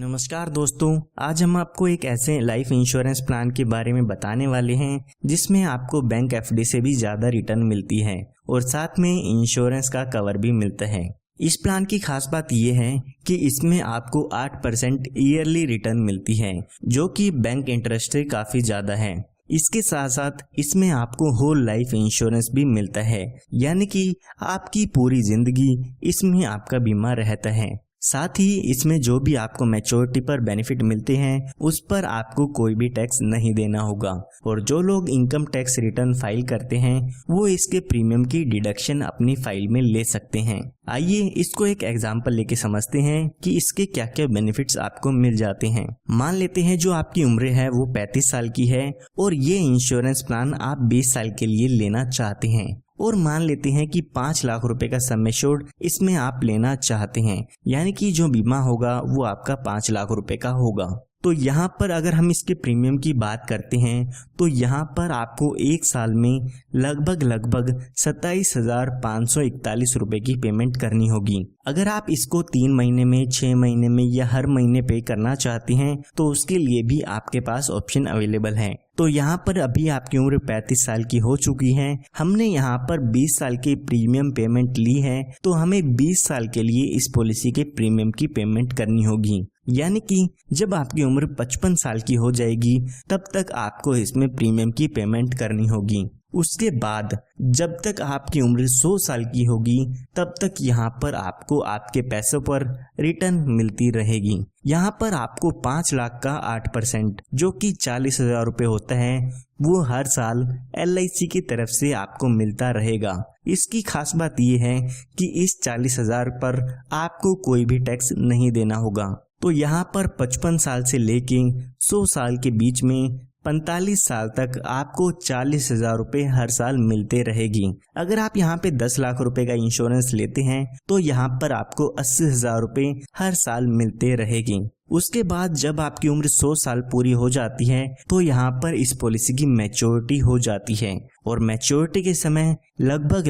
नमस्कार दोस्तों, आज हम आपको एक ऐसे लाइफ इंश्योरेंस प्लान के बारे में बताने वाले हैं जिसमें आपको बैंक एफडी से भी ज़्यादा रिटर्न मिलती है और साथ में इंश्योरेंस का कवर भी मिलता है। इस प्लान की खास बात यह है कि इसमें आपको 8% ईयरली रिटर्न मिलती है, जो कि बैंक इंटरेस्ट से काफ़ी ज़्यादा है। इसके साथ साथ इसमें आपको होल लाइफ इंश्योरेंस भी मिलता है, यानी कि आपकी पूरी जिंदगी इसमें आपका बीमा रहता है। साथ ही इसमें जो भी आपको मैच्योरिटी पर बेनिफिट मिलते हैं उस पर आपको कोई भी टैक्स नहीं देना होगा, और जो लोग इनकम टैक्स रिटर्न फाइल करते हैं वो इसके प्रीमियम की डिडक्शन अपनी फाइल में ले सकते हैं। आइए इसको एक एग्जांपल लेके समझते हैं कि इसके क्या क्या बेनिफिट्स आपको मिल जाते हैं। मान लेते हैं जो आपकी उम्र है वो 35 साल की है और ये इंश्योरेंस प्लान आप 20 साल के लिए लेना चाहते हैं, और मान लेते हैं कि 5 लाख रुपए का सम एश्योर्ड इसमें आप लेना चाहते हैं, यानी कि जो बीमा होगा वो आपका 5 लाख रुपए का होगा। तो यहाँ पर अगर हम इसके प्रीमियम की बात करते हैं तो यहाँ पर आपको एक साल में लगभग 27,541 रुपए की पेमेंट करनी होगी। अगर आप इसको 3 महीने में, 6 महीने में या हर महीने पे करना चाहते हैं तो उसके लिए भी आपके पास ऑप्शन अवेलेबल है। तो यहाँ पर अभी आपकी उम्र 35 साल की हो चुकी है, हमने यहाँ पर 20 साल की प्रीमियम पेमेंट ली है, तो हमें 20 साल के लिए इस पॉलिसी के प्रीमियम की पेमेंट करनी होगी। यानी कि जब आपकी उम्र 55 साल की हो जाएगी तब तक आपको इसमें प्रीमियम की पेमेंट करनी होगी। उसके बाद जब तक आपकी उम्र 100 साल की होगी तब तक यहाँ पर आपको आपके पैसों पर रिटर्न मिलती रहेगी। यहाँ पर आपको 5 लाख का 8% जो कि 40,000 रुपये होता है वो हर साल LIC की तरफ से आपको मिलता रहेगा। इसकी खास बात यह है कि इस 40,000 पर आपको कोई भी टैक्स नहीं देना होगा। तो यहाँ पर 55 साल से लेके 100 साल के बीच में 45 साल तक आपको 40,000 रुपये हर साल मिलते रहेगी। अगर आप यहाँ पे 10 लाख रुपए का इंश्योरेंस लेते हैं तो यहाँ पर आपको 80,000 रुपये हर साल मिलते रहेगी। उसके बाद जब आपकी उम्र 100 साल पूरी हो जाती है तो यहाँ पर इस पॉलिसी की मैच्योरिटी हो जाती है, और मैच्योरिटी के समय लगभग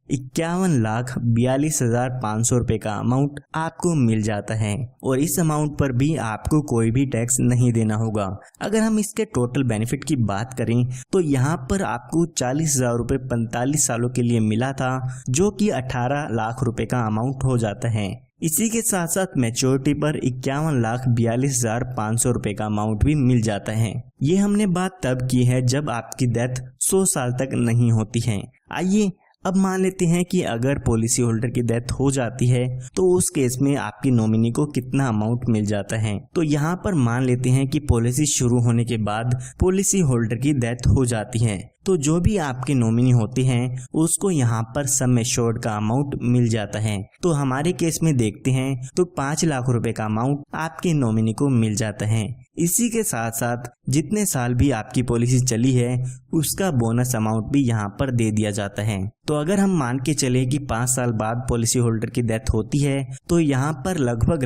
51,42,500 रुपये का अमाउंट आपको मिल जाता है, और इस अमाउंट पर भी आपको कोई भी टैक्स नहीं देना होगा। अगर हम इसके टोटल बेनिफिट की बात करें तो यहाँ पर आपको 40,000 रुपये 45 सालों के लिए मिला था, जो कि 18 लाख रुपए का अमाउंट हो जाता है। इसी के साथ साथ मैच्योरिटी पर 51,42,500 रुपए का अमाउंट भी मिल जाता है। ये हमने बात तब की है जब आपकी डेथ 100 साल तक नहीं होती है। आइए अब मान लेते हैं कि अगर पॉलिसी होल्डर की डेथ हो जाती है तो उस केस में आपकी नॉमिनी को कितना अमाउंट मिल जाता है। तो यहाँ पर मान लेते हैं कि पॉलिसी शुरू होने के बाद पॉलिसी होल्डर की डेथ हो जाती है, तो जो भी आपके नॉमिनी होते हैं उसको यहाँ पर सम एश्योर्ड का अमाउंट मिल जाता है। तो हमारे केस में देखते हैं तो 5 लाख रुपए का अमाउंट आपके नॉमिनी को मिल जाता है। इसी के साथ साथ जितने साल भी आपकी पॉलिसी चली है उसका बोनस अमाउंट भी यहाँ पर दे दिया जाता है। तो अगर हम मान के चले कि 5 साल बाद पॉलिसी होल्डर की डेथ होती है तो यहाँ पर लगभग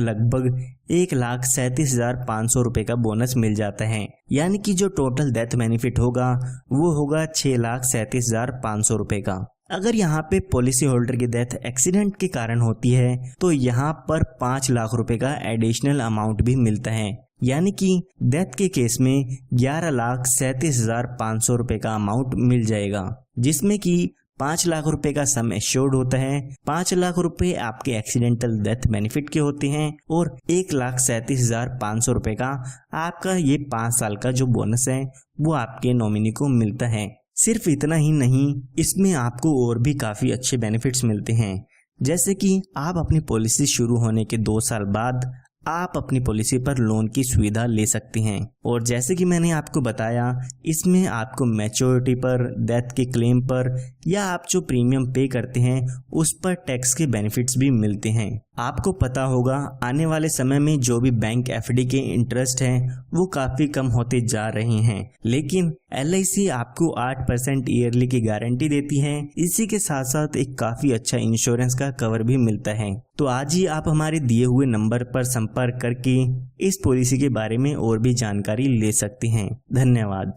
1,37,500 रुपये का बोनस मिल जाता है, यानी कि जो टोटल डेथ बेनिफिट होगा वो होगा 6,37,500 रुपये का। अगर यहाँ पे पॉलिसी होल्डर की डेथ एक्सीडेंट के कारण होती है तो यहाँ पर 5 लाख रुपए का एडिशनल अमाउंट भी मिलता है, यानी कि डेथ के केस में 11,37,500 रुपये का अमाउंट मिल जाएगा, जिसमें कि 5 लाख रुपए का सम एश्योर्ड होता है, 5 लाख रुपए आपके एक्सीडेंटल डेथ बेनिफिट के होते हैं, और 1,37,500 रुपये का आपका ये 5 साल का जो बोनस है वो आपके नॉमिनी को मिलता है। सिर्फ इतना ही नहीं, इसमें आपको और भी काफ़ी अच्छे बेनिफिट्स मिलते हैं, जैसे कि आप अपनी पॉलिसी शुरू होने के 2 साल बाद आप अपनी पॉलिसी पर लोन की सुविधा ले सकते हैं, और जैसे कि मैंने आपको बताया इसमें आपको मैच्योरिटी पर, डेथ के क्लेम पर या आप जो प्रीमियम पे करते हैं उस पर टैक्स के बेनिफिट्स भी मिलते हैं। आपको पता होगा आने वाले समय में जो भी बैंक एफडी के इंटरेस्ट हैं वो काफ़ी कम होते जा रहे हैं, लेकिन LIC आपको 8% ईयरली की गारंटी देती है। इसी के साथ साथ एक काफ़ी अच्छा इंश्योरेंस का कवर भी मिलता है। तो आज ही आप हमारे दिए हुए नंबर पर संपर्क करके इस पॉलिसी के बारे में और भी जानकारी ले सकते हैं। धन्यवाद।